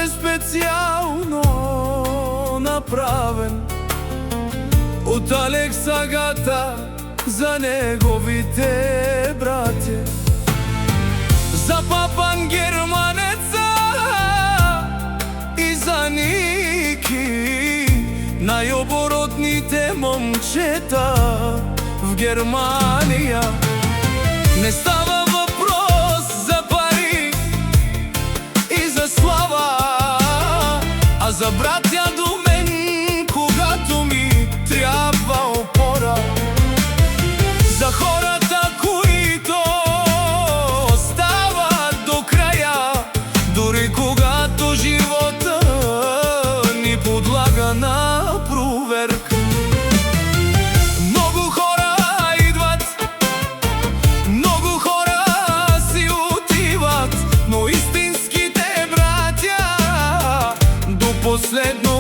е специално направен от Алекс Агата за неговите братя. За Папан Германеца и за Ники, най-оборотните момчета в Германия. Не става въпрос за пари и за слава, а за братя до мен, когато ми трябва опора. За хората, които остават до края, дори когато живота ни подлага на проверка. Много хора идват, много хора си отиват, но истинските братя до последно